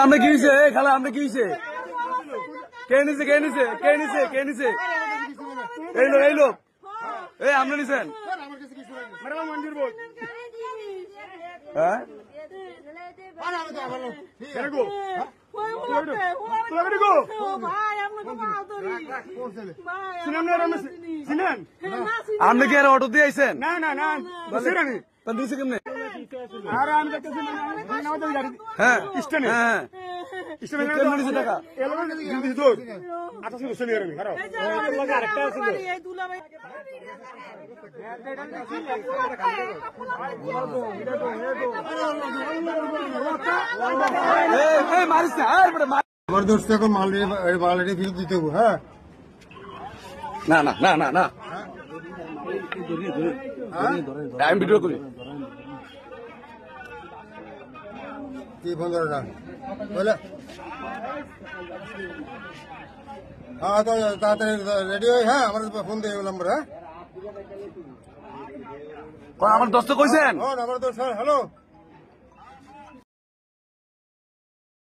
আমরা কি হয়েছে খালা আমরা কি হয়েছে কে নিছে কে নিছে কে নিছে কে নিছে এই লোক এই আপনি নিছেন হ্যাঁ আপনি কি আর অটো দিয়ে আইছেন না না না দিয়েছে কেমনে হ্যাঁ হ্যাঁ কেমন নিছে টাকা মারিস না জবরদস্ত এখন মাল ফেরত দিতে হবে। হ্যাঁ না না না না না টাইম ভিডিও করি কি ফোন ধরে না বলে হ্যাঁ তো তাড়াতাড়ি রেডি হয়ে হ্যাঁ আমার ফোন দিয়ে নম্বর। হ্যাঁ আমার দোস্ত কইছেন আমার তো স্যার হ্যালো